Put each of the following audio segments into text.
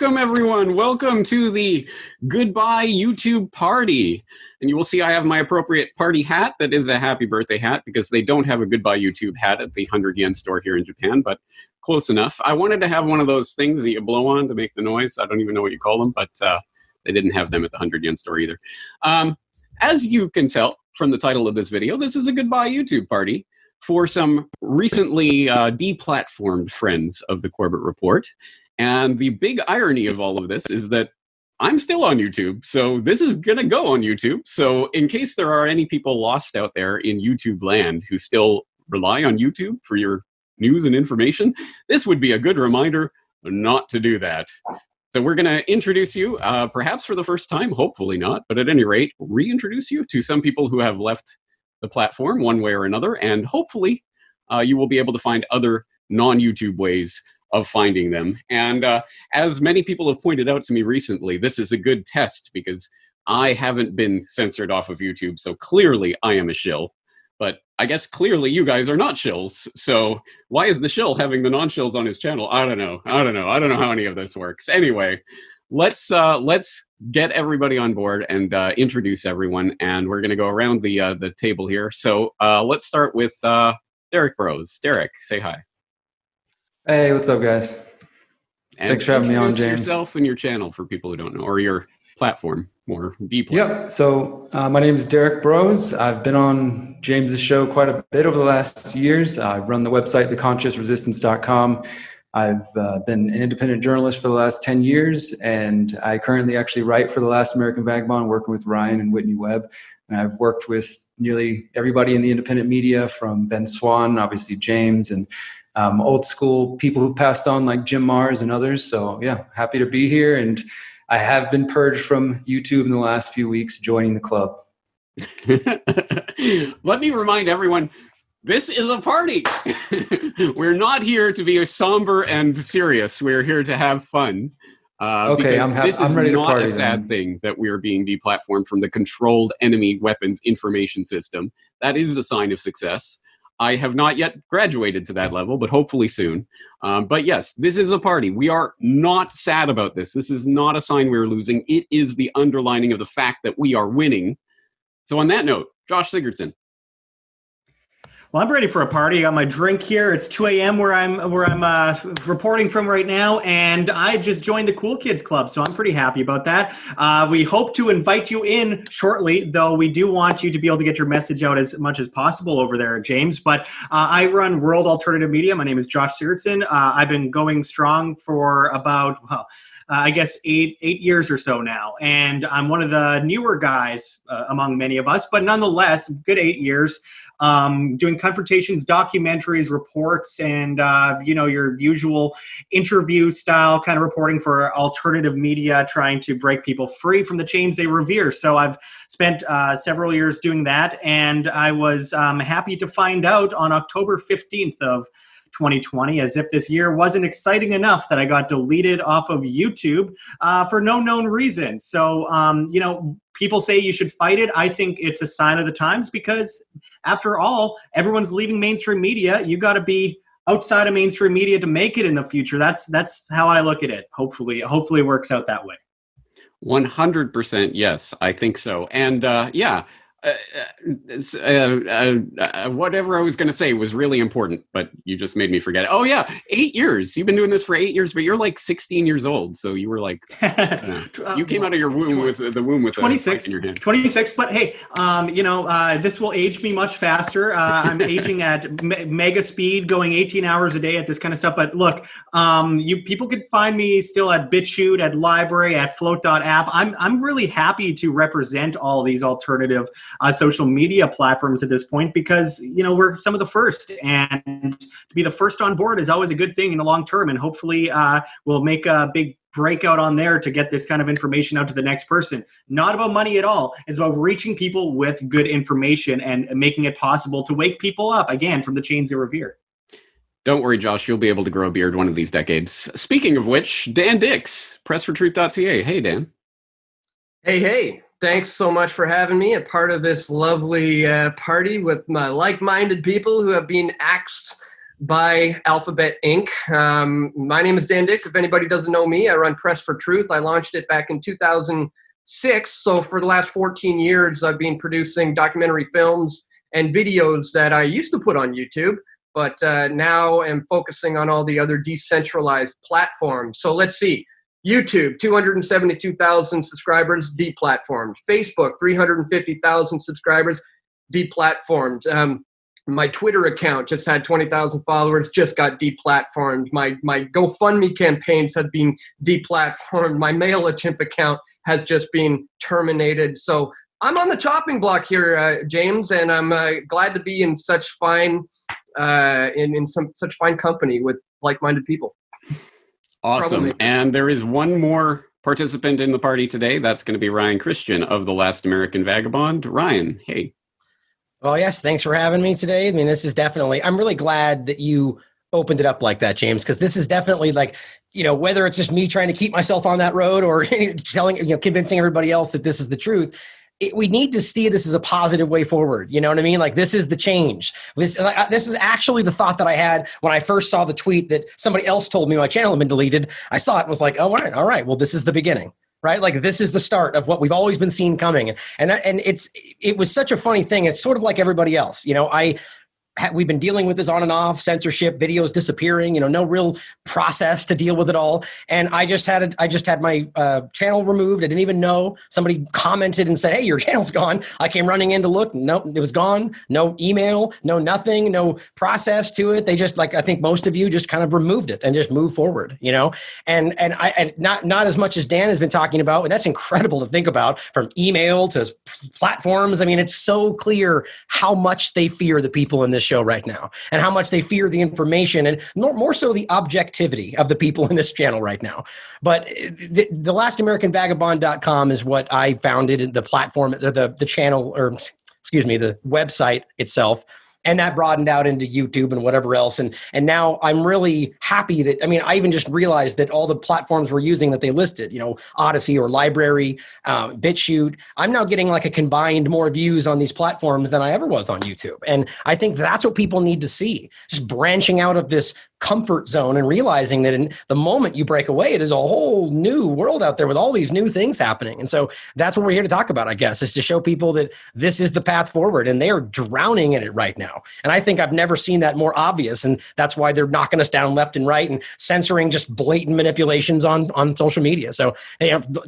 welcome everyone. Welcome to the Goodbye YouTube party. And you will see I have my appropriate party hat that is a happy birthday hat because they don't have a Goodbye YouTube hat at the 100 yen store here in Japan, but close enough. I wanted to have one of those things that you blow on to make the noise. I don't even know what you call them, but they didn't have them at the 100 yen store either. As you can tell from the title of this video, this is a Goodbye YouTube party for some recently deplatformed friends of the Corbett Report. And the big irony of all of this is that I'm still on YouTube, so this is going to go on YouTube. So in case there are any people lost out there in YouTube land who still rely on YouTube for your news and information, this would be a good reminder not to do that. So we're going to introduce you, perhaps for the first time, hopefully not, but at any rate, reintroduce you to some people who have left the platform one way or another, and hopefully you will be able to find other non-YouTube ways of finding them. And as many people have pointed out to me recently, this is a good test because I haven't been censored off of YouTube, so clearly I am a shill. But I guess clearly you guys are not shills. So why is the shill having the non-shills on his channel? I don't know how any of this works. Anyway, let's get everybody on board and introduce everyone. And we're going to go around the table here. So let's start with Derrick Broze. Derrick, say hi. Hey, what's up, guys? And thanks for having me on, James. Introduce yourself and your channel for people who don't know, or your platform more deeply. Yep. So my name is Derrick Broze. I've been on James's show quite a bit over the last years. I run the website, theconsciousresistance.com. I've been an independent journalist for the last 10 years, and I currently actually write for The Last American Vagabond, working with Bryan and Whitney Webb. And I've worked with nearly everybody in the independent media, from Ben Swan, obviously James, and old school people who've passed on like Jim Mars and others. So yeah, happy to be here. And I have been purged from YouTube in the last few weeks, joining the club. Let me remind everyone, this is a party. We're not here to be somber and serious. We're here to have fun. Okay, I'm ready to party. This is not a sad thing that we are being deplatformed from the controlled enemy weapons information system. That is a sign of success. I have not yet graduated to that level, but hopefully soon. But yes, this is a party. We are not sad about this. This is not a sign we're losing. It is the underlining of the fact that we are winning. So on that note, Josh Sigurdson. Well, I'm ready for a party. I got my drink here. It's 2 a.m. where I'm reporting from right now, and I just joined the Cool Kids Club, so I'm pretty happy about that. We hope to invite you in shortly, though we do want you to be able to get your message out as much as possible over there, James. But I run World Alternative Media. My name is Josh Sigurdson. I've been going strong for about, I guess, eight years or so now. And I'm one of the newer guys among many of us, but nonetheless, good 8 years, doing confrontations, documentaries, reports, and, your usual interview style kind of reporting for alternative media, trying to break people free from the chains they revere. So I've spent several years doing that. And I was happy to find out on October 15th of 2020, as if this year wasn't exciting enough, that I got deleted off of YouTube for no known reason. So, people say you should fight it. I think it's a sign of the times because, after all, everyone's leaving mainstream media. You got to be outside of mainstream media to make it in the future. That's how I look at it. Hopefully it works out that way. 100% yes, I think so. And whatever I was going to say was really important, but you just made me forget it. Oh yeah, 8 years. You've been doing this for 8 years, but you're like 16 years old. So you were like, you came out of your womb with 26 in your hand. 26. But hey, this will age me much faster. I'm aging at mega speed, going 18 hours a day at this kind of stuff. But look, people can find me still at BitChute, at LBRY, at Flote.app. I'm really happy to represent all these alternative social media platforms at this point because, we're some of the first, and to be the first on board is always a good thing in the long term. And hopefully we'll make a big breakout on there to get this kind of information out to the next person. Not about money at all. It's about reaching people with good information and making it possible to wake people up again from the chains they revere. Don't worry, Josh, you'll be able to grow a beard one of these decades. Speaking of which, Dan Dix, pressfortruth.ca. Hey, Dan. Hey. Thanks so much for having me, a part of this lovely party with my like-minded people who have been axed by Alphabet Inc. My name is Dan Dix. If anybody doesn't know me, I run Press for Truth. I launched it back in 2006. So for the last 14 years, I've been producing documentary films and videos that I used to put on YouTube, but now am focusing on all the other decentralized platforms. So let's see. YouTube, 272,000 subscribers, deplatformed. Facebook, 350,000 subscribers, deplatformed. My Twitter account just had 20,000 followers, just got deplatformed. My GoFundMe campaigns have been deplatformed. My MailChimp account has just been terminated. So I'm on the chopping block here, James, and I'm glad to be in such fine such fine company with like-minded people. Awesome. And there is one more participant in the party today. That's going to be Ryan Cristián of The Last American Vagabond. Ryan, hey. Well, yes, thanks for having me today. I mean, this is definitely, I'm really glad that you opened it up like that, James, because this is definitely like, whether it's just me trying to keep myself on that road or convincing everybody else that this is the truth, we need to see this as a positive way forward. You know what I mean? Like, this is the change. This is actually the thought that I had when I first saw the tweet that somebody else told me my channel had been deleted. I saw it and was like, oh, all right. Well, this is the beginning. Right? Like, this is the start of what we've always been seeing coming. And it was such a funny thing. It's sort of like everybody else. We've been dealing with this on and off, censorship, videos disappearing, no real process to deal with it all. And I just had my channel removed. I didn't even know. Somebody commented and said, hey, your channel's gone. I came running in to look. No, it was gone. No email, no nothing, no process to it. They just, like, I think most of you just kind of removed it and just moved forward, and not as much as Dan has been talking about. And that's incredible to think about, from email to platforms. I mean, it's so clear how much they fear the people in this show right now, and how much they fear the information, and more so the objectivity of the people in this channel right now. But the LastAmericanVagabond.com is what I founded, the platform, or the channel, or excuse me, the website itself. And that broadened out into YouTube and whatever else. And now I'm really happy that, I even just realized that all the platforms we're using that they listed, Odysee or LBRY, BitChute, I'm now getting like a combined more views on these platforms than I ever was on YouTube. And I think that's what people need to see, just branching out of this comfort zone and realizing that in the moment you break away, there's a whole new world out there with all these new things happening. And so that's what we're here to talk about, I guess, is to show people that this is the path forward, and they are drowning in it right now. And I think I've never seen that more obvious. And that's why they're knocking us down left and right and censoring just blatant manipulations on social media. So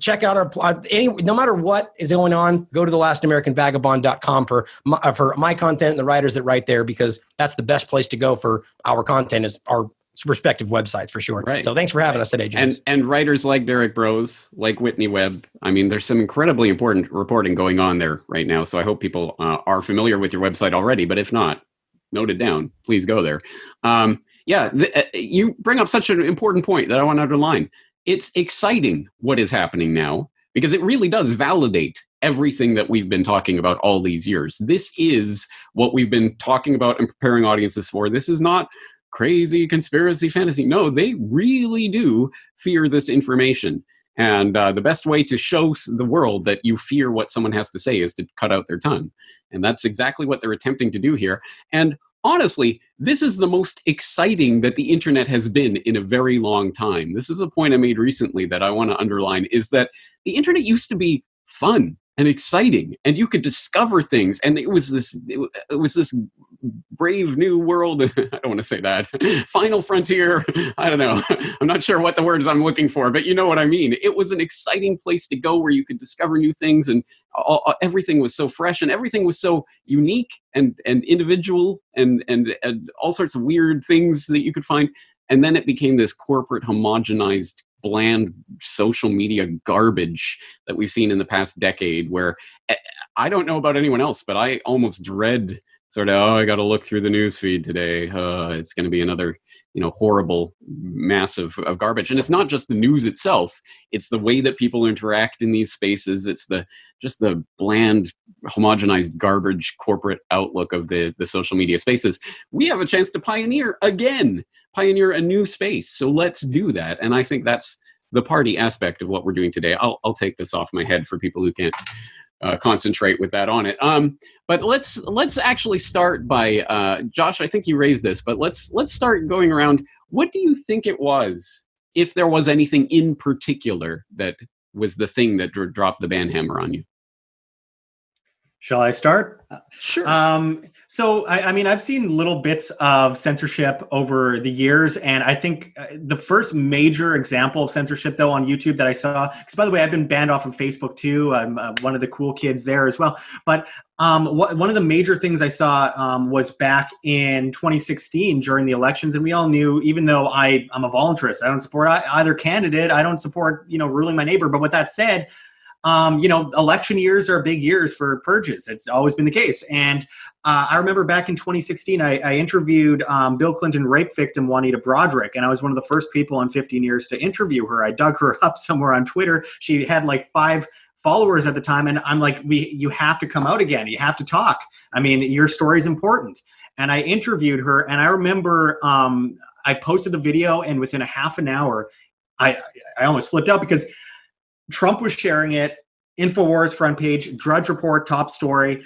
check out no matter what is going on, go to thelastamericanvagabond.com for my content and the writers that write there, because that's the best place to go for our content, is our respective websites, for sure. Right. So thanks for having us today, James. And writers like Derrick Broze, like Whitney Webb. There's some incredibly important reporting going on there right now. So I hope people are familiar with your website already. But if not, note it down. Please go there. You bring up such an important point that I want to underline. It's exciting what is happening now, because it really does validate everything that we've been talking about all these years. This is what we've been talking about and preparing audiences for. This is not crazy conspiracy fantasy. No, they really do fear this information. And the best way to show the world that you fear what someone has to say is to cut out their tongue. And that's exactly what they're attempting to do here. And honestly, this is the most exciting that the internet has been in a very long time. This is a point I made recently that I want to underline, is that the internet used to be fun and exciting, and you could discover things, and it was this brave new world. I don't want to say that. Final frontier. I don't know. I'm not sure what the words I'm looking for, but you know what I mean. It was an exciting place to go where you could discover new things, and everything was so fresh, and everything was so unique and individual, and all sorts of weird things that you could find. And then it became this corporate, homogenized, bland social media garbage that we've seen in the past decade, where I don't know about anyone else, but I almost dread I got to look through the news feed today. It's going to be another, horrible mass of garbage. And it's not just the news itself. It's the way that people interact in these spaces. It's just the bland, homogenized garbage corporate outlook of the social media spaces. We have a chance to pioneer a new space. So let's do that. And I think that's the party aspect of what we're doing today. I'll take this off my head for people who can't concentrate with that on it. But let's actually start by Josh. I think you raised this, but let's start going around. What do you think it was, if there was anything in particular that was the thing that dropped the ban hammer on you? Shall I start? Sure. So, I mean, I've seen little bits of censorship over the years, and I think the first major example of censorship, though, on YouTube that I saw, because by the way, I've been banned off of Facebook too. I'm one of the cool kids there as well. But one of the major things I saw was back in 2016 during the elections, and we all knew, even though I'm a voluntarist, I don't support either candidate, I don't support, ruling my neighbor. But with that said, election years are big years for purges. It's always been the case. And I remember back in 2016, I interviewed Bill Clinton rape victim Juanita Broderick, and I was one of the first people in 15 years to interview her. I dug her up somewhere on Twitter. She had like 5 followers at the time, and I'm like, you have to come out again. You have to talk. I mean, your story's important. And I interviewed her, and I remember I posted the video, and within a half an hour, I almost flipped out because Trump was sharing it, InfoWars front page, Drudge Report top story,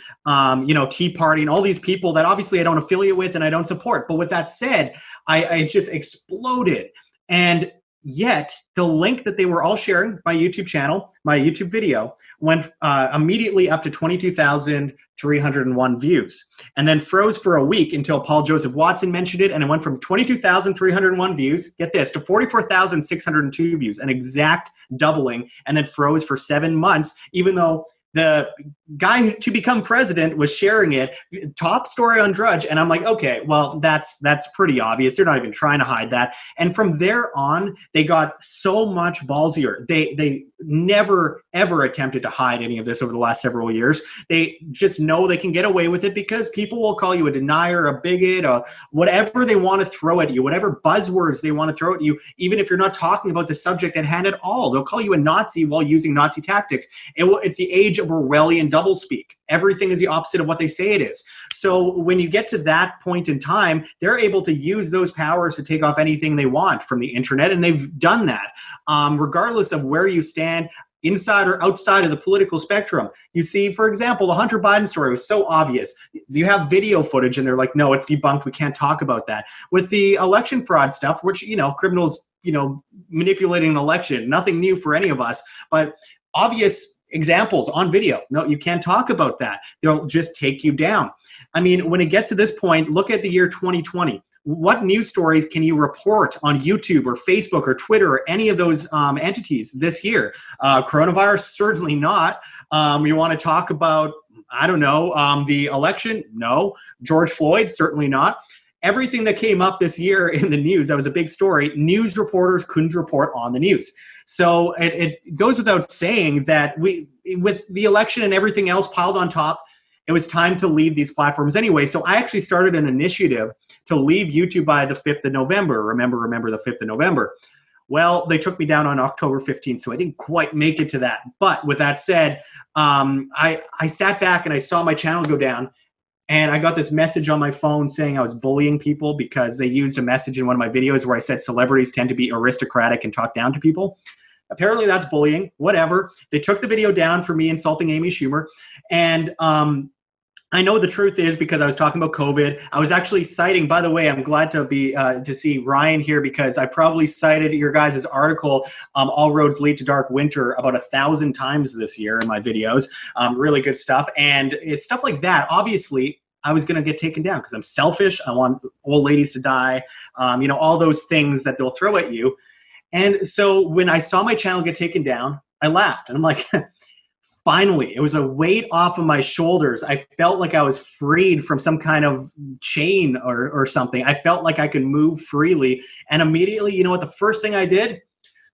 Tea Party, and all these people that obviously I don't affiliate with and I don't support. But with that said, I just exploded. And yet the link that they were all sharing, my YouTube channel, my YouTube video, went immediately up to 22,301 views, and then froze for a week until Paul Joseph Watson mentioned it, and it went from 22,301 views, get this, to 44,602 views, an exact doubling, and then froze for 7 months, even though the guy to become president was sharing it, top story on Drudge. And I'm like, okay, well, that's pretty obvious. They're not even trying to hide that. And from there on, they got so much ballsier. They never, ever attempted to hide any of this over the last several years. They just know they can get away with it because people will call you a denier, a bigot, whatever they want to throw at you, whatever buzzwords they want to throw at you, even if you're not talking about the subject at hand at all. They'll call you a Nazi while using Nazi tactics. It's the age of Orwellian doublespeak. Everything is the opposite of what they say it is. So when you get to that point in time, they're able to use those powers to take off anything they want from the internet, and they've done that. Regardless of where you stand, inside or outside of the political spectrum. You see, for example, the Hunter Biden story was so obvious. You have video footage, and they're like, no, it's debunked. We can't talk about that. With the election fraud stuff, which, criminals, manipulating an election, nothing new for any of us, but obvious examples on video. No, you can't talk about that. They'll just take you down. I mean, when it gets to this point, look at the year 2020. What news stories can you report on YouTube or Facebook or Twitter or any of those entities this year? Coronavirus, certainly not. You want to talk about, I don't know, the election? No. George Floyd? Certainly not. Everything that came up this year in the news, that was a big story, news reporters couldn't report on the news. So it goes without saying that with the election and everything else piled on top, it was time to leave these platforms anyway. So I actually started an initiative to leave YouTube by the 5th of November. Remember the 5th of November. Well, they took me down on October 15th, so I didn't quite make it to that. But with that said, I sat back and I saw my channel go down. And I got this message on my phone saying I was bullying people because they used a message in one of my videos where I said celebrities tend to be aristocratic and talk down to people. Apparently that's bullying, whatever. They took the video down for me insulting Amy Schumer. And I know the truth is because I was talking about COVID. I was actually citing, by the way, I'm glad to see Ryan here because I probably cited your guys' article, All Roads Lead to Dark Winter, about 1,000 times this year in my videos. Really good stuff. And it's stuff like that. Obviously, I was going to get taken down because I'm selfish. I want old ladies to die. All those things that they'll throw at you. And so when I saw my channel get taken down, I laughed. And I'm like, finally, it was a weight off of my shoulders. I felt like I was freed from some kind of chain or something. I felt like I could move freely. And immediately, you know what the first thing I did?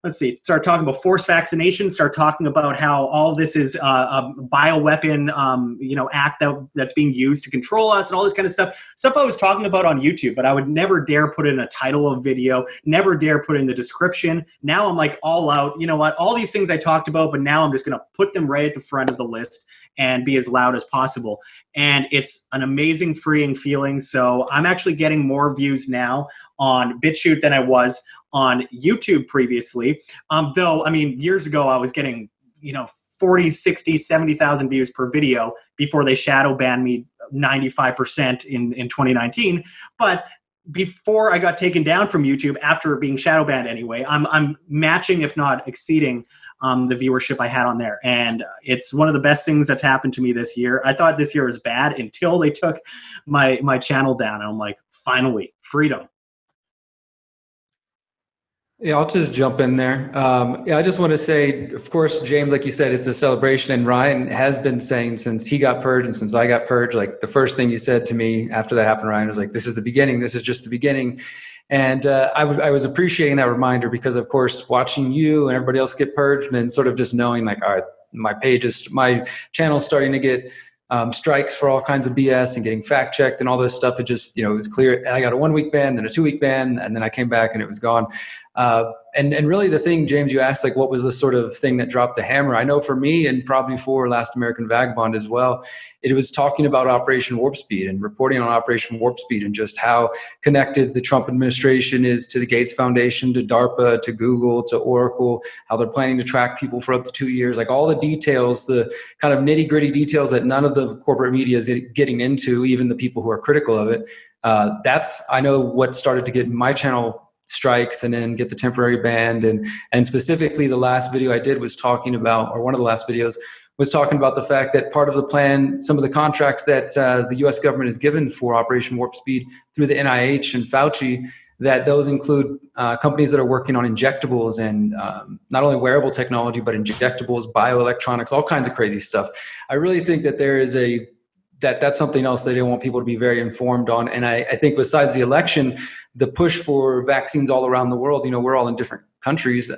Let's see, start talking about forced vaccination, start talking about how all this is a bioweapon, act that's being used to control us and all this kind of stuff. Stuff I was talking about on YouTube, but I would never dare put in a title of video, never dare put in the description. Now I'm like all out, you know what, all these things I talked about, but now I'm just going to put them right at the front of the list and be as loud as possible. And it's an amazing freeing feeling. So I'm actually getting more views now on BitChute than I was on YouTube previously. Though, I mean, years ago I was getting, 40, 60, 70,000 views per video before they shadow banned me 95% in 2019. But before I got taken down from YouTube, after being shadow banned anyway, I'm matching, if not exceeding, the viewership I had on there. And it's one of the best things that's happened to me this year. I thought this year was bad until they took my channel down. And I'm like, finally, freedom. Yeah, I'll just jump in there. Yeah, I just want to say, of course, James, like you said, it's a celebration. And Ryan has been saying since he got purged and since I got purged, like the first thing you said to me after that happened, Ryan, was like, this is the beginning. This is just the beginning. And I was appreciating that reminder because, of course, watching you and everybody else get purged and then sort of just knowing like, all right, my channel's starting to get strikes for all kinds of BS and getting fact checked and all this stuff. It just, it was clear. I got a 1 week ban, then a 2 week ban, and then I came back and it was gone. And really the thing, James, you asked, like, what was the sort of thing that dropped the hammer? I know for me and probably for Last American Vagabond as well, it was talking about Operation Warp Speed and reporting on Operation Warp Speed and just how connected the Trump administration is to the Gates Foundation, to DARPA, to Google, to Oracle, how they're planning to track people for up to 2 years, like all the details, the kind of nitty gritty details that none of the corporate media is getting into, even the people who are critical of it. That's, I know, what started to get my channel strikes and then get the temporary ban. And specifically the last video I did was talking about, or one of the last videos was talking about the fact that part of the plan, some of the contracts that the US government has given for Operation Warp Speed through the NIH and Fauci, that those include companies that are working on injectables and not only wearable technology, but injectables, bioelectronics, all kinds of crazy stuff. I really think that there is that's something else that they want people to be very informed on. And I think besides the election, the push for vaccines all around the world, we're all in different countries,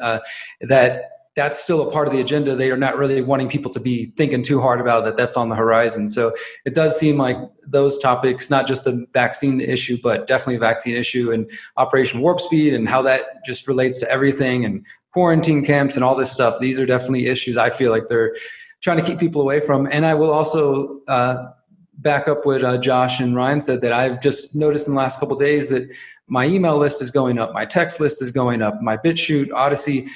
that's still a part of the agenda. They are not really wanting people to be thinking too hard about that. That's on the horizon. So it does seem like those topics, not just the vaccine issue, but definitely vaccine issue and Operation Warp Speed and how that just relates to everything and quarantine camps and all this stuff. These are definitely issues I feel like they're trying to keep people away from. And I will also back up what Josh and Ryan said, that I've just noticed in the last couple of days that my email list is going up, my text list is going up, my BitChute, Odysee.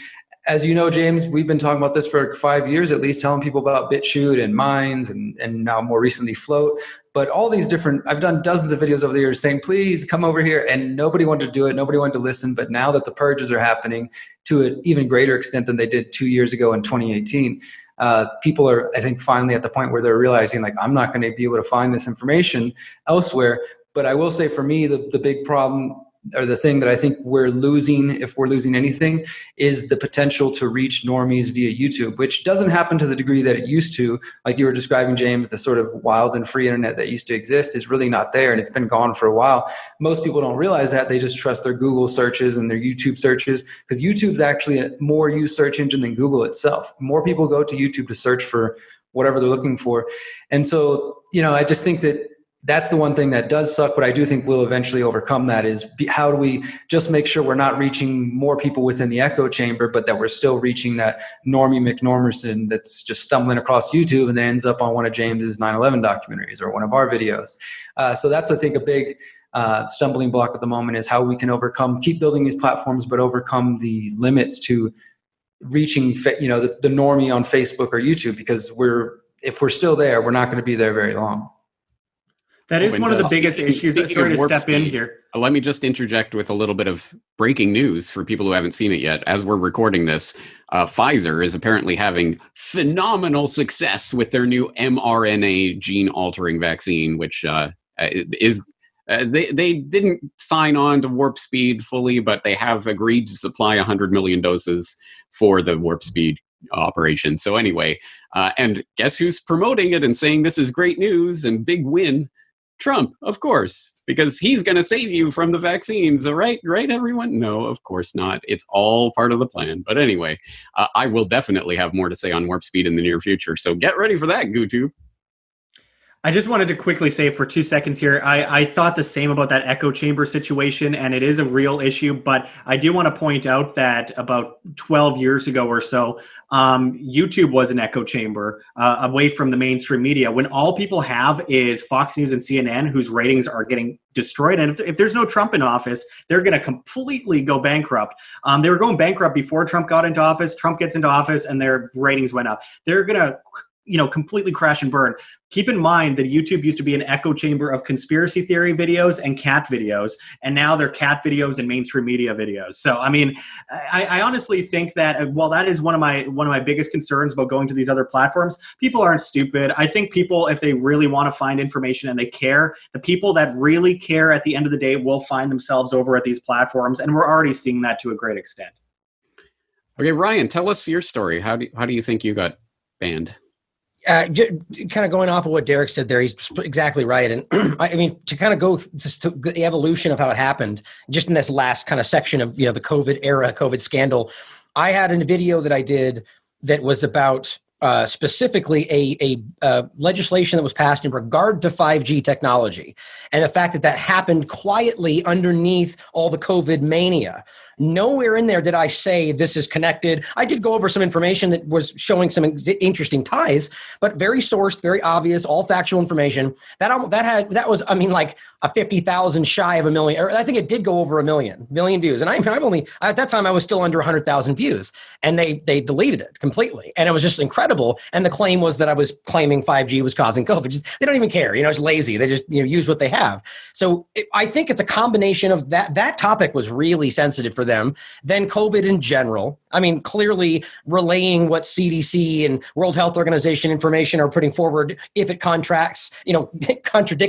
As you know, James, we've been talking about this for 5 years at least, telling people about BitChute and Minds and now more recently Flote. But all these different, I've done dozens of videos over the years saying, please come over here. And nobody wanted to do it. Nobody wanted to listen. But now that the purges are happening to an even greater extent than they did 2 years ago in 2018, people are, I think, finally at the point where they're realizing, like, I'm not going to be able to find this information elsewhere. But I will say for me, the big problem, or the thing that I think we're losing, if we're losing anything, is the potential to reach normies via YouTube, which doesn't happen to the degree that it used to. Like you were describing, James, the sort of wild and free internet that used to exist is really not there, and it's been gone for a while. Most people don't realize that. They just trust their Google searches and their YouTube searches, because YouTube's actually a more used search engine than Google itself. More people go to YouTube to search for whatever they're looking for. And so, I just think that that's the one thing that does suck, but I do think we'll eventually overcome that, is how do we just make sure we're not reaching more people within the echo chamber, but that we're still reaching that normie McNormerson that's just stumbling across YouTube and then ends up on one of James's 9/11 documentaries or one of our videos. So that's, I think, a big stumbling block at the moment, is how we can keep building these platforms, but overcome the limits to reaching, the normie on Facebook or YouTube, because if we're still there, we're not going to be there very long. That is one of the biggest issues. Sorry to step in here. Let me just interject with a little bit of breaking news for people who haven't seen it yet. As we're recording this, Pfizer is apparently having phenomenal success with their new mRNA gene-altering vaccine, which is they didn't sign on to Warp Speed fully, but they have agreed to supply 100 million doses for the Warp Speed operation. So anyway, and guess who's promoting it and saying this is great news and big win? Trump, of course, because he's going to save you from the vaccines, right, everyone? No, of course not. It's all part of the plan. But anyway, I will definitely have more to say on Warp Speed in the near future, so get ready for that, GooTube. I just wanted to quickly say for 2 seconds here, I thought the same about that echo chamber situation, and it is a real issue, but I do want to point out that about 12 years ago or so, YouTube was an echo chamber away from the mainstream media. When all people have is Fox News and CNN, whose ratings are getting destroyed, and if there's no Trump in office, they're going to completely go bankrupt. They were going bankrupt before Trump got into office. Trump gets into office, and their ratings went up. They're going to completely crash and burn. Keep in mind that YouTube used to be an echo chamber of conspiracy theory videos and cat videos, and now they're cat videos and mainstream media videos. So, I mean, I honestly think that while that is one of my biggest concerns about going to these other platforms, people aren't stupid. I think people, if they really want to find information and they care, the people that really care at the end of the day will find themselves over at these platforms, and we're already seeing that to a great extent. Okay, Ryan, tell us your story. How do you think you got banned? Kind of going off of what Derrick said there, he's exactly right. And I mean, to kind of go just to the evolution of how it happened, just in this last kind of section of, the COVID era, COVID scandal, I had a video that I did that was about specifically a legislation that was passed in regard to 5G technology and the fact that happened quietly underneath all the COVID mania. Nowhere in there did I say this is connected. I did go over some information that was showing some interesting ties, but very sourced, very obvious, all factual information. That was like a 50,000 shy of a million. Or I think it did go over a million views. And I've only at that time I was still under 100,000 views, and they deleted it completely. And it was just incredible. And the claim was that I was claiming 5G was causing COVID. They don't even care. It's lazy. They just use what they have. So I think it's a combination of that. That topic was really sensitive for them, then COVID in general. I mean, clearly relaying what CDC and World Health Organization information are putting forward, if it contradicts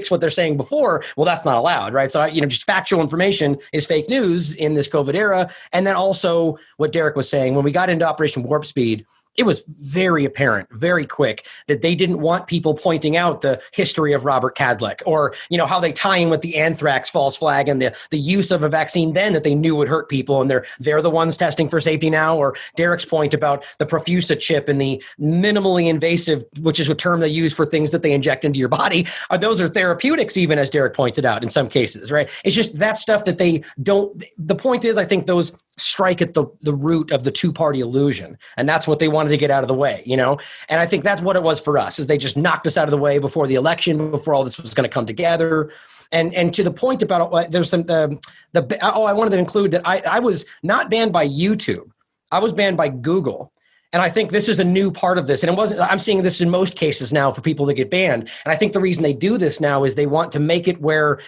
what they're saying before, well, that's not allowed, right? So, just factual information is fake news in this COVID era. And then also what Derrick was saying, when we got into Operation Warp Speed, it was very apparent, very quick, that they didn't want people pointing out the history of Robert Kadlec or, how they tie in with the anthrax false flag and the use of a vaccine then that they knew would hurt people. And they're the ones testing for safety now. Or Derrick's point about the Profusa chip and the minimally invasive, which is a term they use for things that they inject into your body. Those are therapeutics, even, as Derrick pointed out, in some cases, right? It's just that stuff that they don't. The point is, I think those strike at the root of the two-party illusion. And that's what they wanted to get out of the way, And I think that's what it was for us, is they just knocked us out of the way before the election, before all this was going to come together. And to the point about, there's some, I wanted to include that I was not banned by YouTube. I was banned by Google. And I think this is a new part of this. And I'm seeing this in most cases now for people that get banned. And I think the reason they do this now is they want to make it where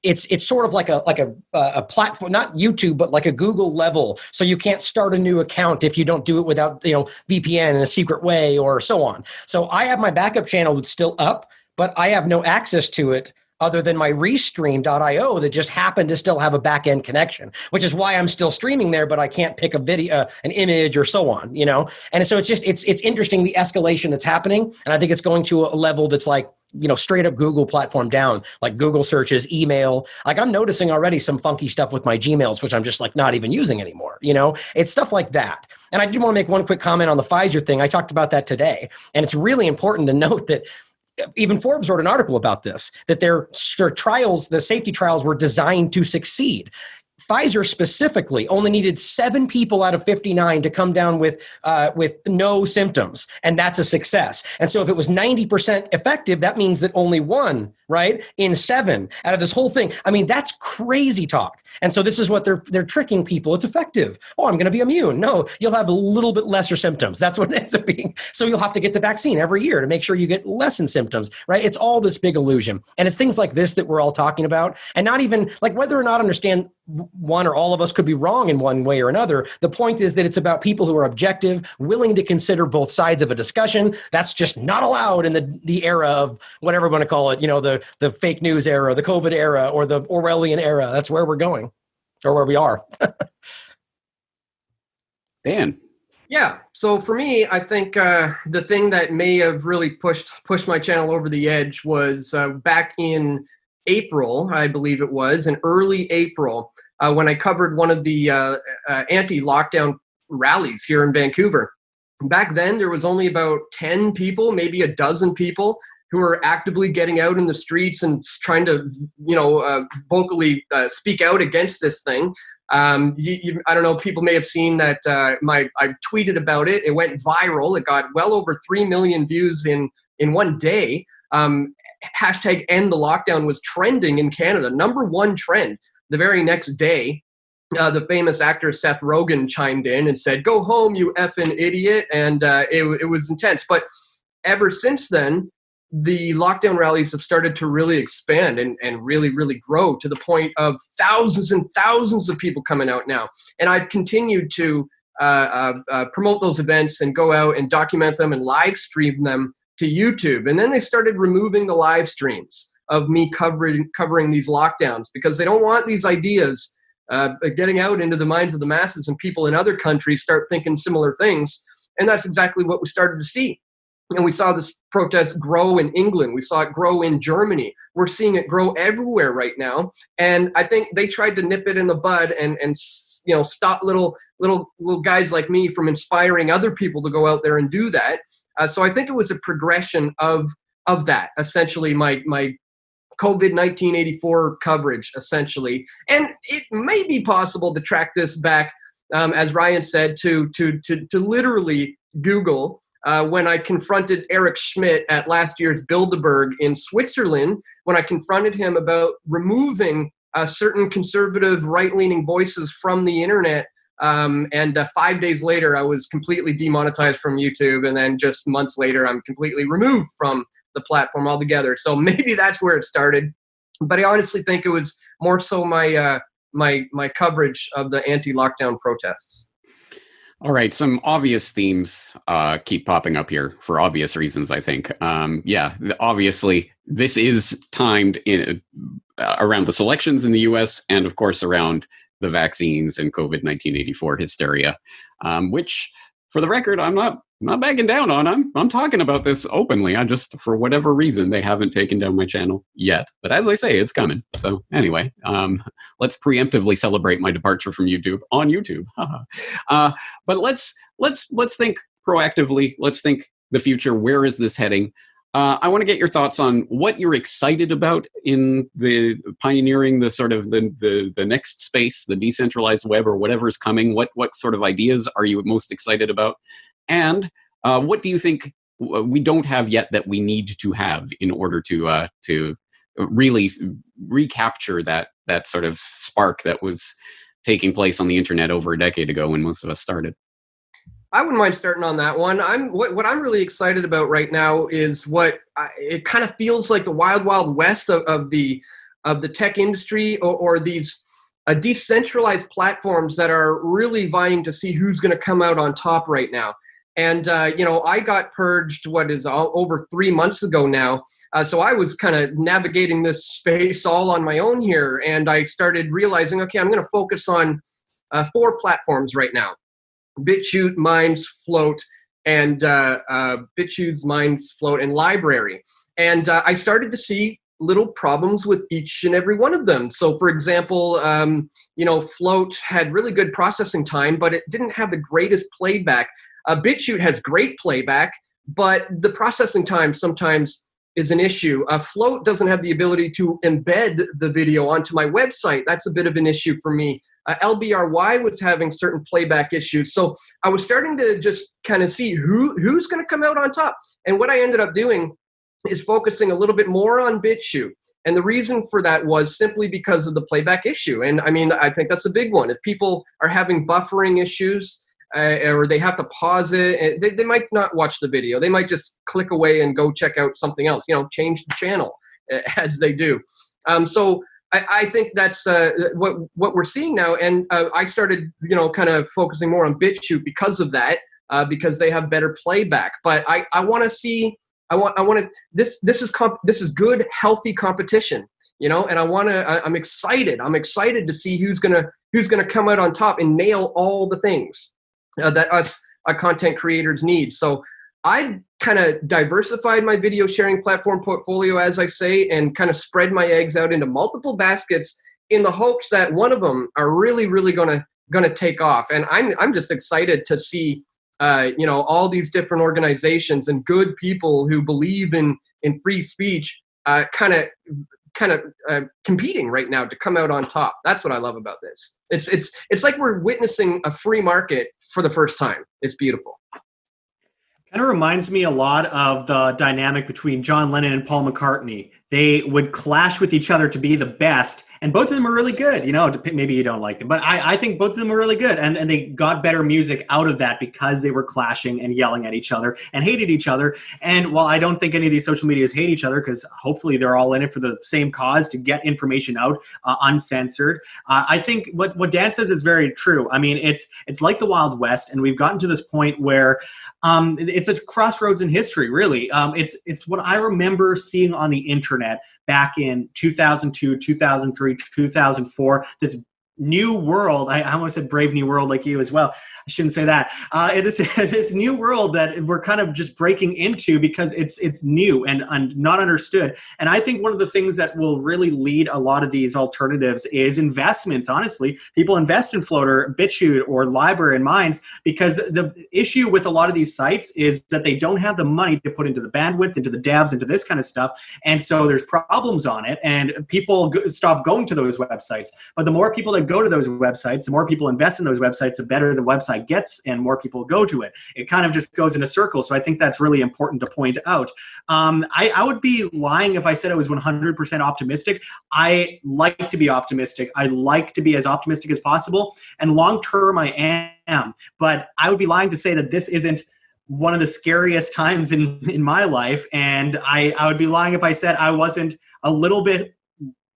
it's sort of like a platform, not YouTube, but like a Google level. So you can't start a new account if you don't do it without, VPN in a secret way or so on. So I have my backup channel that's still up, but I have no access to it other than my restream.io that just happened to still have a back-end connection, which is why I'm still streaming there, but I can't pick a video, an image or so on, And so it's interesting, the escalation that's happening. And I think it's going to a level that's like, straight up Google platform down, like Google searches, email. Like I'm noticing already some funky stuff with my Gmails, which I'm just like not even using anymore. It's stuff like that. And I do want to make one quick comment on the Pfizer thing. I talked about that today. And it's really important to note that even Forbes wrote an article about this, that their trials, the safety trials, were designed to succeed. Pfizer specifically only needed 7 people out of 59 to come down with no symptoms, and that's a success. And so if it was 90% effective, that means that only 1, right, in 7 out of this whole thing. I mean, that's crazy talk. And so this is what they're tricking people. It's effective. Oh, I'm going to be immune. No, you'll have a little bit lesser symptoms. That's what it ends up being. So you'll have to get the vaccine every year to make sure you get lessen symptoms, right? It's all this big illusion. And it's things like this that we're all talking about, and not even like whether or not understand one or all of us could be wrong in one way or another. The point is that it's about people who are objective, willing to consider both sides of a discussion. That's just not allowed in the era of whatever we want to call it, the fake news era, the COVID era, or the Orwellian era. That's where we're going, or where we are. Dan. Yeah. So for me, I think the thing that may have really pushed my channel over the edge was back in April, I believe it was, in early April, when I covered one of the anti-lockdown rallies here in Vancouver. Back then, there was only about 10 people, maybe a dozen people who are actively getting out in the streets and trying to, vocally speak out against this thing. I don't know, people may have seen that I tweeted about it. It went viral. It got well over 3 million views in one day. Hashtag End the Lockdown was trending in Canada, #1 trend. The very next day, the famous actor Seth Rogen chimed in and said, "Go home, you effing idiot." And it was intense. But ever since then, the lockdown rallies have started to really expand and really, really grow to the point of thousands and thousands of people coming out now. And I've continued to promote those events and go out and document them and live stream them to YouTube. And then they started removing the live streams of me covering these lockdowns because they don't want these ideas getting out into the minds of the masses, and people in other countries start thinking similar things. And that's exactly what we started to see. And we saw this protest grow in England. We saw it grow in Germany. We're seeing it grow everywhere right now. And I think they tried to nip it in the bud and stop little guys like me from inspiring other people to go out there and do that. So I think it was a progression of that, essentially my COVID-19 84 coverage, essentially. And it may be possible to track this back, as Ryan said, to literally Google. When I confronted Eric Schmidt at last year's Bilderberg in Switzerland, when I confronted him about removing certain conservative right-leaning voices from the internet, and 5 days later, I was completely demonetized from YouTube, and then just months later, I'm completely removed from the platform altogether. So maybe that's where it started. But I honestly think it was more so my coverage of the anti-lockdown protests. All right, some obvious themes keep popping up here for obvious reasons, I think. Obviously, this is timed in around the selections in the U.S. and, of course, around the vaccines and COVID-19 84 hysteria, which, for the record, I'm not backing down on. I'm talking about this openly. I just, for whatever reason, they haven't taken down my channel yet. But as I say, it's coming. So anyway, let's preemptively celebrate my departure from YouTube on YouTube. But let's think proactively. Let's think the future. Where is this heading? I want to get your thoughts on what you're excited about in the pioneering the sort of the next space, the decentralized web, or whatever is coming. What sort of ideas are you most excited about? And what do you think we don't have yet that we need to have in order to really recapture that sort of spark that was taking place on the internet over a decade ago when most of us started? I wouldn't mind starting on that one. What I'm really excited about right now is it kind of feels like the wild, wild west of the tech industry, or these decentralized platforms that are really vying to see who's going to come out on top right now. And, I got purged, over 3 months ago now. So I was kind of navigating this space all on my own here. And I started realizing, okay, I'm going to focus on 4 platforms right now: BitChute, Minds, Flote, and BitChute's Minds, Flote, and LBRY. And I started to see little problems with each and every one of them. So, for example, Flote had really good processing time, but it didn't have the greatest playback. BitChute has great playback, but the processing time sometimes is an issue. Flote doesn't have the ability to embed the video onto my website. That's a bit of an issue for me. LBRY was having certain playback issues. So I was starting to just kind of see who's going to come out on top. And what I ended up doing is focusing a little bit more on BitChute. And the reason for that was simply because of the playback issue. And I mean, I think that's a big one. If people are having buffering issues, or they have to pause it, they might not watch the video. They might just click away and go check out something else, change the channel as they do. So I think that's what we're seeing now. And I started, kind of focusing more on BitChute because of that, because they have better playback. But I want to see, this is good, healthy competition, and I'm excited. I'm excited to see who's gonna come out on top and nail all the things that us content creators need. So I kind of diversified my video sharing platform portfolio, as I say, and kind of spread my eggs out into multiple baskets in the hopes that one of them are really, really gonna take off. And I'm just excited to see all these different organizations and good people who believe in in free speech kind of competing right now to come out on top. That's what I love about this. It's like we're witnessing a free market for the first time. It's beautiful. Kind of reminds me a lot of the dynamic between John Lennon and Paul McCartney. They would clash with each other to be the best, and both of them are really good. You know, maybe you don't like them, but I think both of them are really good, and they got better music out of that because they were clashing and yelling at each other and hated each other. And while I don't think any of these social medias hate each other, because hopefully they're all in it for the same cause, to get information out uncensored, I think what Dan says is very true. I mean, it's like the Wild West, and we've gotten to this point where it's a crossroads in history, really. It's what I remember seeing on the internet back in 2002, 2003, 2004, this new world. I almost said Brave New World like you as well. I shouldn't say that. This new world that we're kind of just breaking into because it's new and not understood. And I think one of the things that will really lead a lot of these alternatives is investments. Honestly, people invest in Flote, BitChute, or LBRY and Minds, because the issue with a lot of these sites is that they don't have the money to put into the bandwidth, into the devs, into this kind of stuff. And so there's problems on it, and people stop going to those websites. But the more people that go to those websites, the more people invest in those websites, the better the website gets and more people go to it. It kind of just goes in a circle. So I think that's really important to point out. I would be lying if I said I was 100% optimistic. I like to be optimistic. I like to be as optimistic as possible. And long term, I am. But I would be lying to say that this isn't one of the scariest times in my life. And I would be lying if I said I wasn't a little bit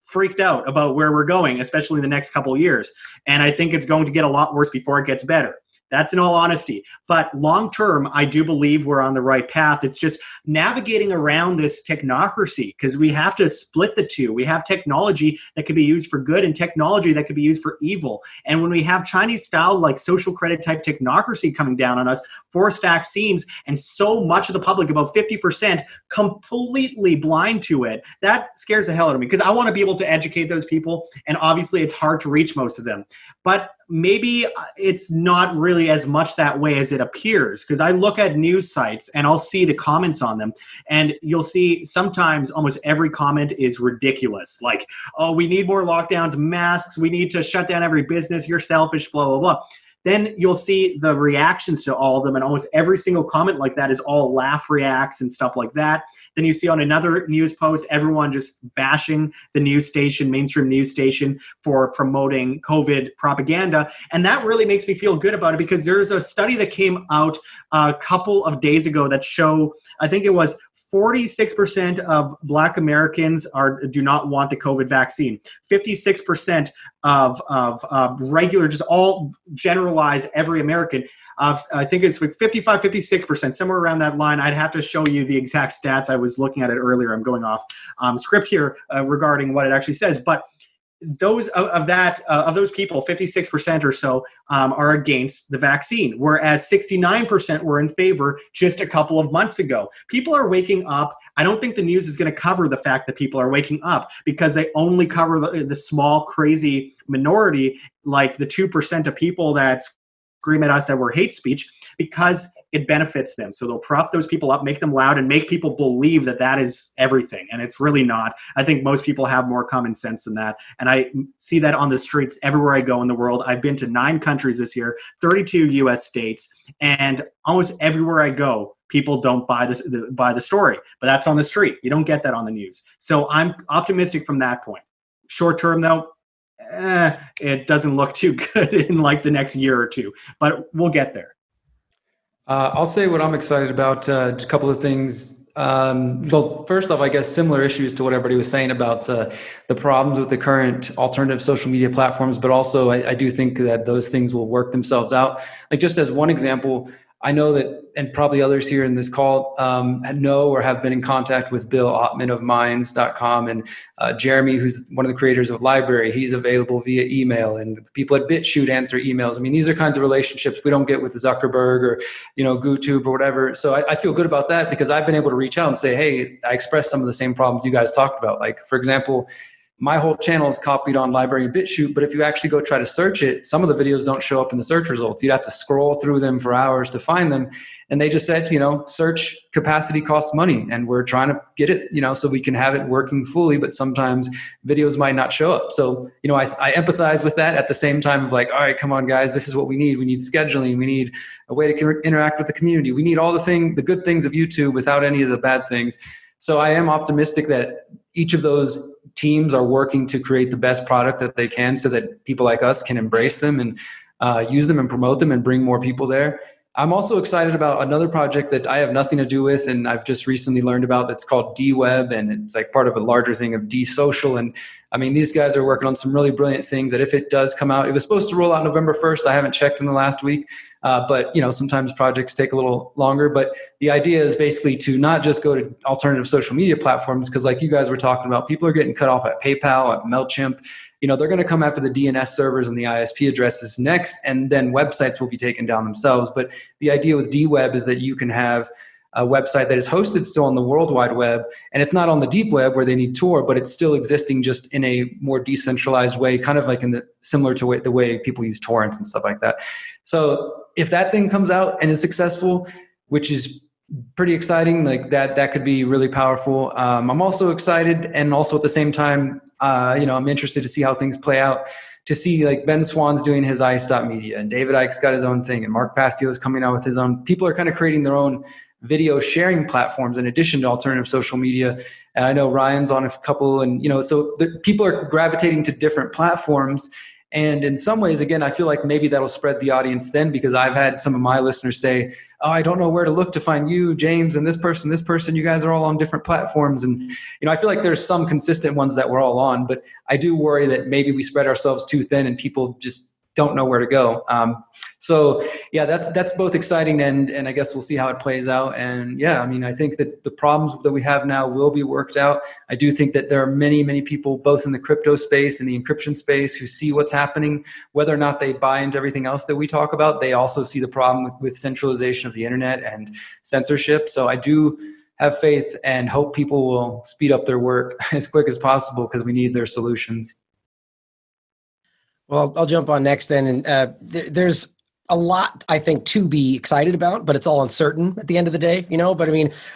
freaked out about where we're going, especially in the next couple of years. And I think it's going to get a lot worse before it gets better. That's in all honesty. But long term, I do believe we're on the right path. It's just navigating around this technocracy, because we have to split the two. We have technology that could be used for good and technology that could be used for evil. And when we have Chinese style, like social credit type technocracy coming down on us, forced vaccines, and so much of the public, about 50%, completely blind to it, that scares the hell out of me, because I want to be able to educate those people. And obviously it's hard to reach most of them. But maybe it's not really as much that way as it appears, because I look at news sites and I'll see the comments on them, and you'll see sometimes almost every comment is ridiculous. Like, oh, we need more lockdowns, masks, we need to shut down every business, you're selfish, blah, blah, blah. Then you'll see the reactions to all of them, and almost every single comment like that is all laugh reacts and stuff like that. Then you see on another news post, everyone just bashing the news station, mainstream news station, for promoting COVID propaganda. And that really makes me feel good about it, because there's a study that came out a couple of days ago that show, I think it was 46% of Black Americans do not want the COVID vaccine. 56% of regular, just all generalize every American. I think it's like 55, 56%, somewhere around that line. I'd have to show you the exact stats. I was looking at it earlier. I'm going off script here regarding what it actually says. But those of those people, 56% or so are against the vaccine, whereas 69% were in favor just a couple of months ago. People are waking up. I don't think the news is going to cover the fact that people are waking up, because they only cover the small, crazy minority, like the 2% of people that scream at us that we're hate speech, because it benefits them. So they'll prop those people up, make them loud, and make people believe that that is everything. And it's really not. I think most people have more common sense than that. And I see that on the streets everywhere I go in the world. I've been to 9 countries this year, 32 US states, and almost everywhere I go, people don't buy the story. But that's on the street. You don't get that on the news. So I'm optimistic from that point. Short term, though, it doesn't look too good in like the next year or two, but we'll get there. I'll say what I'm excited about. Just a couple of things. Well, first off, I guess similar issues to what everybody was saying about the problems with the current alternative social media platforms, but also I do think that those things will work themselves out. Like, just as one example, I know that, and probably others here in this call know or have been in contact with Bill Ottman of Minds.com, and Jeremy, who's one of the creators of LBRY. He's available via email, and people at BitChute answer emails. I mean, these are kinds of relationships we don't get with Zuckerberg or, YouTube or whatever. So I feel good about that, because I've been able to reach out and say, hey, I expressed some of the same problems you guys talked about. Like, for example, my whole channel is copied on LBRY and BitChute, but if you actually go try to search it, some of the videos don't show up in the search results. You'd have to scroll through them for hours to find them. And they just said, search capacity costs money, and we're trying to get it, so we can have it working fully, but sometimes videos might not show up. So, I empathize with that at the same time of like, all right, come on guys, this is what we need. We need scheduling. We need a way to interact with the community. We need all the good things of YouTube without any of the bad things. So I am optimistic that each of those teams are working to create the best product that they can so that people like us can embrace them and use them and promote them and bring more people there. I'm also excited about another project that I have nothing to do with, and I've just recently learned about, that's called DWeb, and it's like part of a larger thing of DSocial. And I mean, these guys are working on some really brilliant things that if it does come out, it was supposed to roll out November 1st. I haven't checked in the last week, but sometimes projects take a little longer. But the idea is basically to not just go to alternative social media platforms, because like you guys were talking about, people are getting cut off at PayPal, at MailChimp. They're going to come after the DNS servers and the ISP addresses next, and then websites will be taken down themselves. But the idea with DWeb is that you can have a website that is hosted still on the World Wide Web, and it's not on the deep web where they need Tor, but it's still existing just in a more decentralized way, kind of like similar to the way people use torrents and stuff like that. So if that thing comes out and is successful, which is pretty exciting, like that could be really powerful. I'm also excited, and also at the same time, I'm interested to see how things play out, to see like Ben Swan's doing his ice.media, and David Icke's got his own thing, and Mark Pastio is coming out with his own. People are kind of creating their own video sharing platforms in addition to alternative social media. And I know Ryan's on a couple, and so people are gravitating to different platforms. And in some ways, again, I feel like maybe that'll spread the audience then, because I've had some of my listeners say, oh, I don't know where to look to find you, James, and this person, you guys are all on different platforms. And, I feel like there's some consistent ones that we're all on, but I do worry that maybe we spread ourselves too thin and people just don't know where to go. So yeah, that's both exciting, and I guess we'll see how it plays out. And yeah, I think that the problems that we have now will be worked out. I do think that there are many, many people, both in the crypto space and the encryption space, who see what's happening. Whether or not they buy into everything else that we talk about, they also see the problem with centralization of the internet and censorship. So I do have faith and hope people will speed up their work as quick as possible, because we need their solutions. Well, I'll jump on next then. And there's a lot, I think, to be excited about, but it's all uncertain at the end of the day, But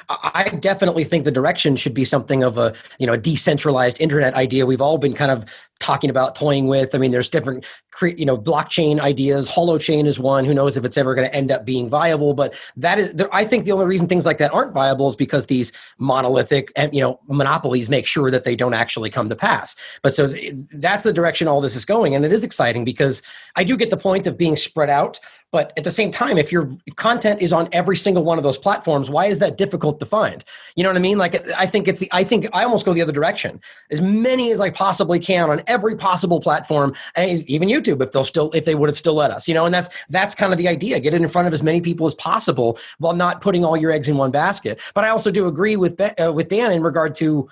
I definitely think the direction should be something of a decentralized internet idea. We've all been kind of talking about, toying with. There's different, blockchain ideas. Holochain is one. Who knows if it's ever going to end up being viable? But that is, I think the only reason things like that aren't viable is because these monolithic, monopolies make sure that they don't actually come to pass. But so that's the direction all this is going, and it is exciting because I do get the point of being spread out. But at the same time, if your content is on every single one of those platforms, why is that difficult to find? You know what I mean? Like, I think I almost go the other direction. As many as I possibly can on every possible platform, and even YouTube, if they would have still let us, and that's kind of the idea. Get it in front of as many people as possible while not putting all your eggs in one basket. But I also do agree with Dan in regard to,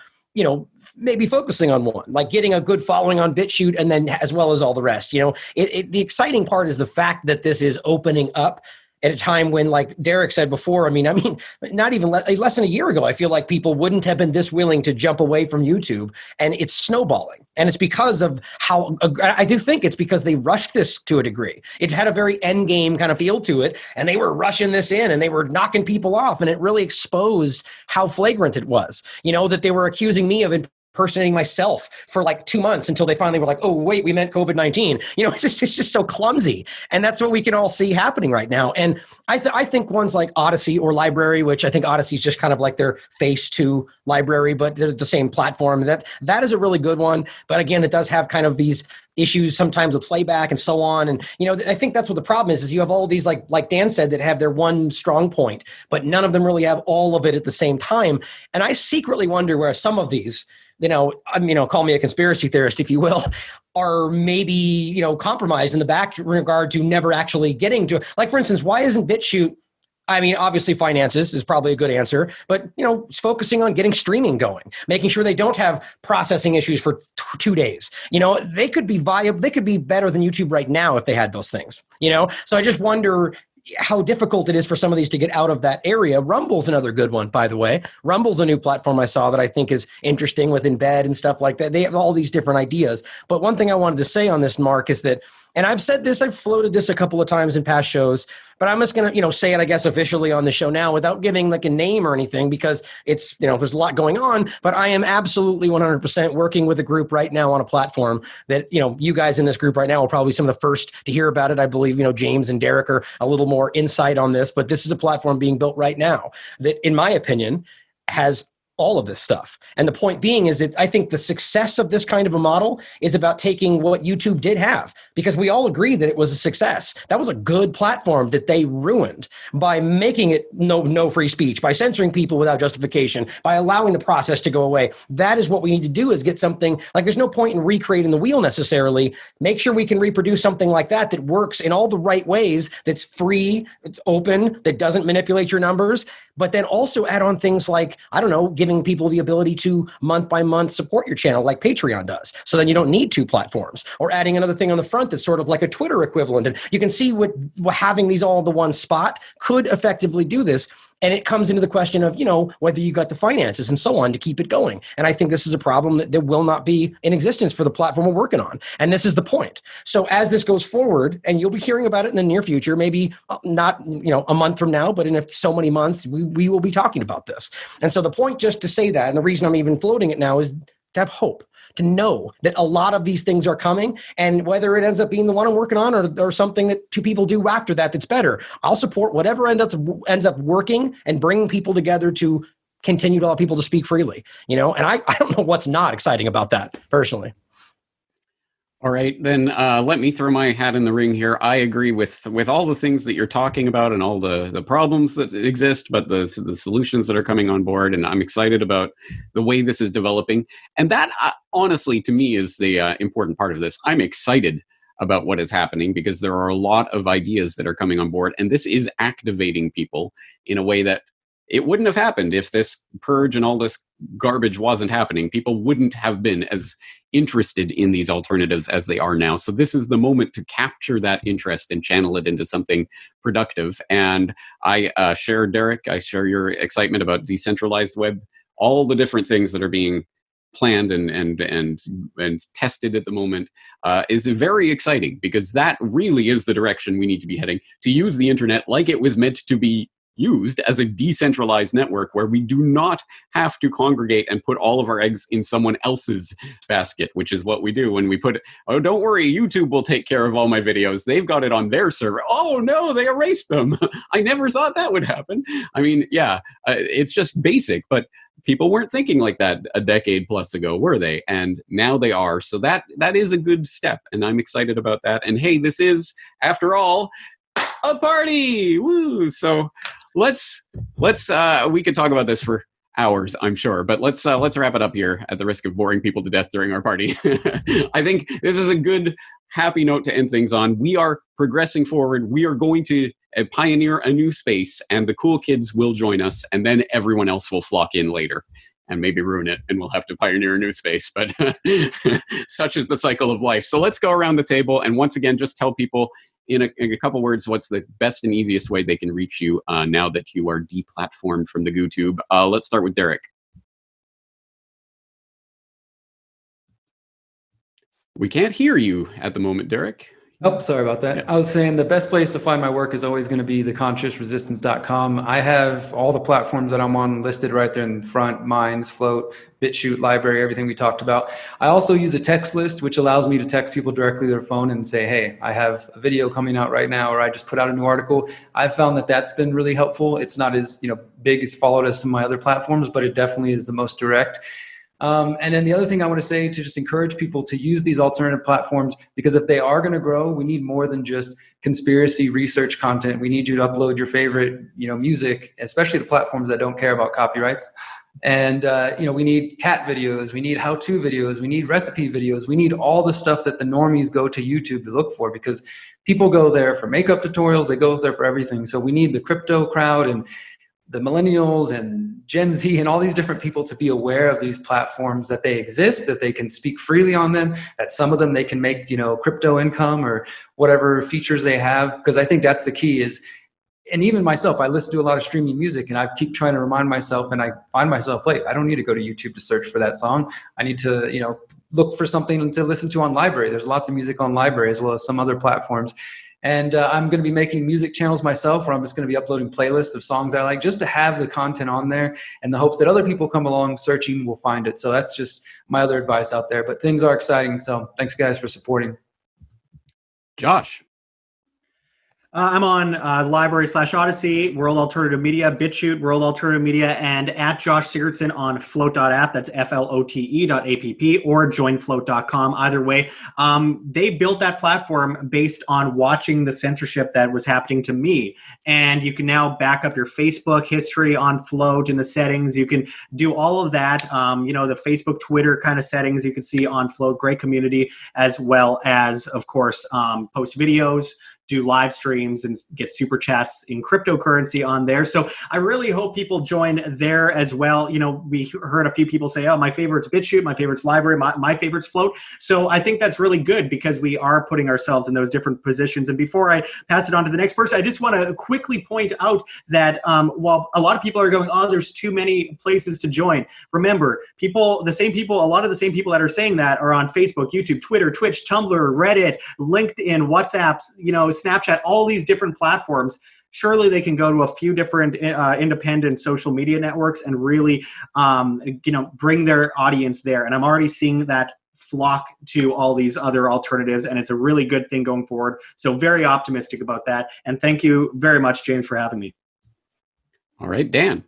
maybe focusing on one, like getting a good following on BitChute, and then as well as all the rest. The exciting part is the fact that this is opening up at a time when, like Derrick said before, not even less than a year ago, I feel like people wouldn't have been this willing to jump away from YouTube, and it's snowballing. And it's because of I do think it's because they rushed this to a degree. It had a very end game kind of feel to it, and they were rushing this in, and they were knocking people off, and it really exposed how flagrant it was. That they were accusing me of impersonating myself for like 2 months until they finally were like, oh, wait, we meant COVID-19. It's just so clumsy. And that's what we can all see happening right now. And I think ones like Odysee or LBRY, which I think Odysee is just kind of like their face to LBRY, but they're the same platform. That is a really good one. But again, it does have kind of these issues sometimes with playback and so on. And, I think that's what the problem is you have all these, like Dan said, that have their one strong point, but none of them really have all of it at the same time. And I secretly wonder where some of these, call me a conspiracy theorist, if you will, are maybe, compromised in the back regard to never actually getting to, like, for instance, why isn't BitChute? Obviously finances is probably a good answer, but, it's focusing on getting streaming going, making sure they don't have processing issues for 2 days. They could be viable. They could be better than YouTube right now if they had those things, So I just wonder, how difficult it is for some of these to get out of that area. Rumble's another good one, by the way. Rumble's a new platform I saw that I think is interesting with embed and stuff like that. They have all these different ideas. But one thing I wanted to say on this, Mark, is that, and I've said this, I've floated this a couple of times in past shows, but I'm just going to, say it, I guess, officially on the show now without giving like a name or anything, because it's, there's a lot going on, but I am absolutely 100% working with a group right now on a platform that, you guys in this group right now are probably some of the first to hear about it. I believe, James and Derrick are a little more insight on this, but this is a platform being built right now that, in my opinion, has all of this stuff. And the point being is that I think the success of this kind of a model is about taking what YouTube did have, because we all agree that it was a success. That was a good platform that they ruined by making it no free speech, by censoring people without justification, by allowing the process to go away. That is what we need to do, is get something like, there's no point in recreating the wheel necessarily. Make sure we can reproduce something like that that works in all the right ways, that's free, it's open, that doesn't manipulate your numbers, but then also add on things like, I don't know, giving people the ability to month by month support your channel like Patreon does. So then you don't need two platforms, or adding another thing on the front that's sort of like a Twitter equivalent. And you can see what having these all in the one spot could effectively do this. And it comes into the question of, whether you got the finances and so on to keep it going. And I think this is a problem that will not be in existence for the platform we're working on. And this is the point. So as this goes forward, and you'll be hearing about it in the near future, maybe not, a month from now, but in so many months, we will be talking about this. And so the point, just to say that, and the reason I'm even floating it now, is to have hope, to know that a lot of these things are coming, and whether it ends up being the one I'm working on or something that two people do after that that's better, I'll support whatever ends up working and bringing people together to continue to allow people to speak freely, and I don't know what's not exciting about that personally. All right, then let me throw my hat in the ring here. I agree with all the things that you're talking about and all the problems that exist, but the solutions that are coming on board, and I'm excited about the way this is developing. And that, honestly, to me, is the important part of this. I'm excited about what is happening because there are a lot of ideas that are coming on board, and this is activating people in a way that it wouldn't have happened if this purge and all this garbage wasn't happening. People wouldn't have been as interested in these alternatives as they are now. So this is the moment to capture that interest and channel it into something productive. And I share, Derrick, I share your excitement about decentralized web, all the different things that are being planned and tested at the moment is very exciting, because that really is the direction we need to be heading, to use the internet like it was meant to be used, as a decentralized network where we do not have to congregate and put all of our eggs in someone else's basket, which is what we do when we put, oh, don't worry, YouTube will take care of all my videos. They've got it on their server. Oh, no, they erased them. I never thought that would happen. I mean, yeah, it's just basic, but people weren't thinking like that a decade plus ago, were they? And now they are. So that is a good step, and I'm excited about that. And hey, this is, after all, a party. Woo! So let's we could talk about this for hours, I'm sure, but let's wrap it up here at the risk of boring people to death during our party. I think this is a good, happy note to end things on. We are progressing forward. We are going to pioneer a new space, and the cool kids will join us, and then everyone else will flock in later and maybe ruin it, and we'll have to pioneer a new space. But such is the cycle of life. So let's go around the table, and once again, just tell people in a couple words what's the best and easiest way they can reach you now that you are deplatformed from the GooTube. Let's start with Derrick. We can't hear you at the moment, Derrick. Oh, sorry about that. Yeah. I was saying the best place to find my work is always going to be theconsciousresistance.com. I have all the platforms that I'm on listed right there in front: Minds, Flote, BitChute, LBRY, everything we talked about. I also use a text list, which allows me to text people directly to their phone and say, hey, I have a video coming out right now, or I just put out a new article. I've found that that's been really helpful. It's not as big as followed as some of my other platforms, but it definitely is the most direct. And then the other thing I want to say, to just encourage people to use these alternative platforms, because if they are going to grow, we need more than just conspiracy research content. We need you to upload your favorite, music, especially the platforms that don't care about copyrights. And, we need cat videos, we need how-to videos, we need recipe videos, we need all the stuff that the normies go to YouTube to look for, because people go there for makeup tutorials, they go there for everything. So we need the crypto crowd and the millennials and Gen Z and all these different people to be aware of these platforms, that they exist, that they can speak freely on them, that some of them they can make, crypto income or whatever features they have. Because I think that's the key is, and even myself, I listen to a lot of streaming music, and I keep trying to remind myself, and I find myself late. I don't need to go to YouTube to search for that song. I need to, look for something to listen to on LBRY. There's lots of music on LBRY as well as some other platforms. And I'm going to be making music channels myself, where I'm just going to be uploading playlists of songs I like, just to have the content on there, in the hopes that other people come along searching will find it. So that's just my other advice out there. But things are exciting. So thanks, guys, for supporting. Josh. I'm on LBRY/Odysee, World Alternative Media, BitChute, World Alternative Media, and at Josh Sigurdson on Flote.app. That's FLOTE.app, or joinflote.com. Either way, they built that platform based on watching the censorship that was happening to me. And you can now back up your Facebook history on Flote in the settings. You can do all of that. The Facebook, Twitter kind of settings you can see on Flote. Great community, as well as, of course, post videos, do live streams, and get super chats in cryptocurrency on there. So I really hope people join there as well. We heard a few people say, oh, my favorite's BitChute, my favorite's LBRY, my favorite's Flote. So I think that's really good, because we are putting ourselves in those different positions. And before I pass it on to the next person, I just want to quickly point out that while a lot of people are going, oh, there's too many places to join, remember, a lot of the same people that are saying that are on Facebook, YouTube, Twitter, Twitch, Tumblr, Reddit, LinkedIn, WhatsApp, Snapchat, all these different platforms. Surely they can go to a few different independent social media networks and really, bring their audience there. And I'm already seeing that flock to all these other alternatives, and it's a really good thing going forward. So very optimistic about that. And thank you very much, James, for having me. All right, Dan.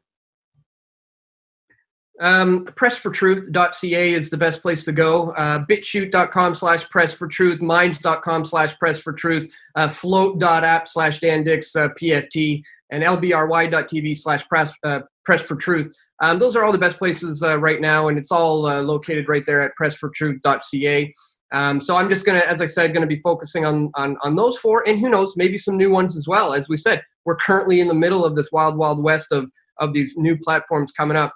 Pressfortruth.ca is the best place to go. BitChute.com/pressfortruth, Minds.com/pressfortruth, Flote.app/DanDix, PFT, and LBRY.tv/pressfortruth. Those are all the best places right now, and it's all located right there at pressfortruth.ca. So I'm just going to, as I said, going to be focusing on those four, and who knows, maybe some new ones as well. As we said, we're currently in the middle of this wild, wild west of these new platforms coming up.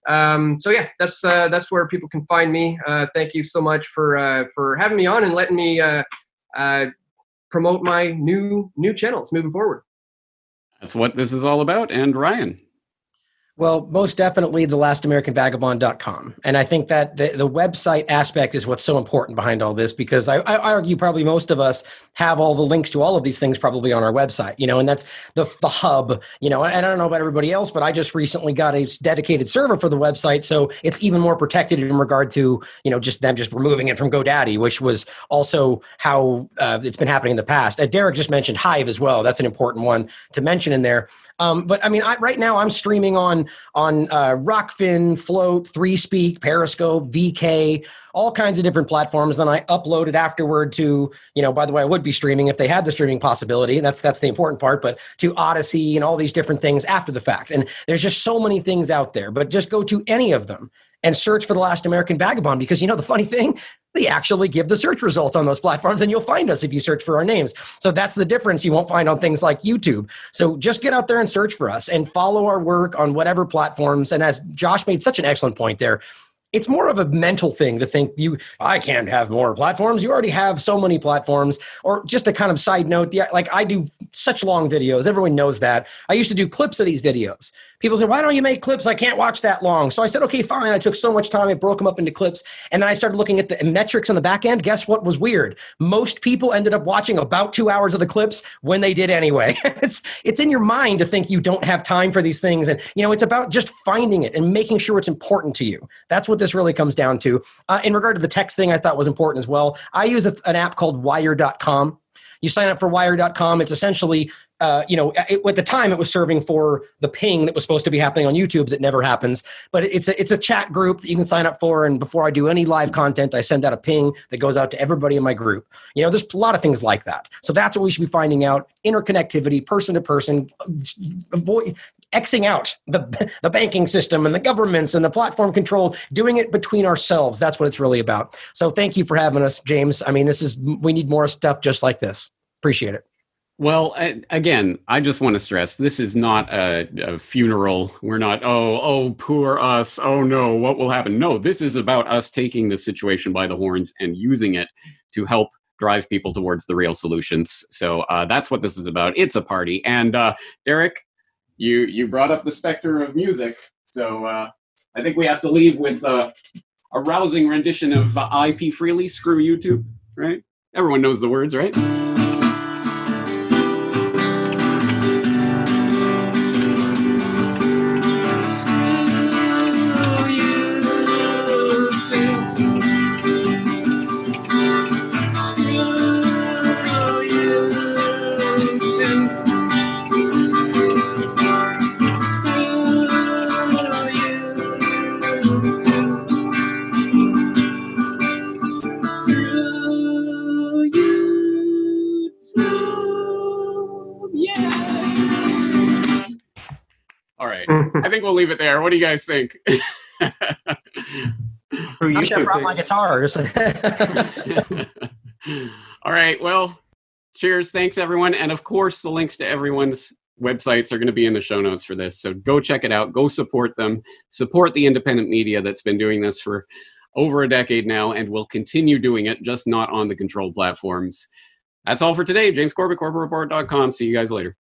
So yeah, that's where people can find me. Thank you so much for having me on and letting me promote my new channels moving forward. That's what this is all about. And Ryan. Well, most definitely thelastAmericanVagabond.com. And I think that the website aspect is what's so important behind all this, because I argue probably most of us have all the links to all of these things probably on our website, and that's the hub, and I don't know about everybody else, but I just recently got a dedicated server for the website. So it's even more protected in regard to, just them just removing it from GoDaddy, which was also how it's been happening in the past. Derrick just mentioned Hive as well. That's an important one to mention in there. But I mean, right now I'm streaming on Rockfin, Flote, 3Speak, Periscope, VK, all kinds of different platforms. Then I upload it afterward to, by the way, I would be streaming if they had the streaming possibility. And that's the important part, but to Odysee and all these different things after the fact. And there's just so many things out there, but just go to any of them and search for The Last American Vagabond, because the funny thing, they actually give the search results on those platforms, and you'll find us if you search for our names. So that's the difference you won't find on things like YouTube. So just get out there and search for us and follow our work on whatever platforms. And as Josh made such an excellent point there, it's more of a mental thing to think I can't have more platforms. You already have so many platforms. Or just a kind of side note, like I do such long videos. Everyone knows that. I used to do clips of these videos. People say, why don't you make clips? I can't watch that long. So I said, okay, fine. I took so much time. I broke them up into clips. And then I started looking at the metrics on the back end. Guess what was weird? Most people ended up watching about 2 hours of the clips when they did anyway. It's in your mind to think you don't have time for these things. And, it's about just finding it and making sure it's important to you. That's what this really comes down to. In regard to the text thing, I thought was important as well. I use an app called Wire.com. You sign up for Wire.com. It's essentially, at the time it was serving for the ping that was supposed to be happening on YouTube that never happens. But it's a chat group that you can sign up for. And before I do any live content, I send out a ping that goes out to everybody in my group. There's a lot of things like that. So that's what we should be finding out. Interconnectivity, person to person, Xing out the banking system and the governments and the platform control, doing it between ourselves. That's what it's really about. So thank you for having us, James. I mean, we need more stuff just like this. Appreciate it. Well, again, I just want to stress, this is not a funeral. We're not, oh, poor us. Oh, no, what will happen? No, this is about us taking the situation by the horns and using it to help drive people towards the real solutions. So that's what this is about. It's a party. And Derrick, you brought up the specter of music. So I think we have to leave with a rousing rendition of IP Freely, Screw YouTube, right? Everyone knows the words, right? All right. I think we'll leave it there. What do you guys think? I should have brought my guitar. All right. Well, cheers. Thanks, everyone. And of course, the links to everyone's websites are going to be in the show notes for this. So go check it out. Go support them. Support the independent media that's been doing this for over a decade now and will continue doing it, just not on the controlled platforms. That's all for today. James Corbett, CorbettReport.com. See you guys later.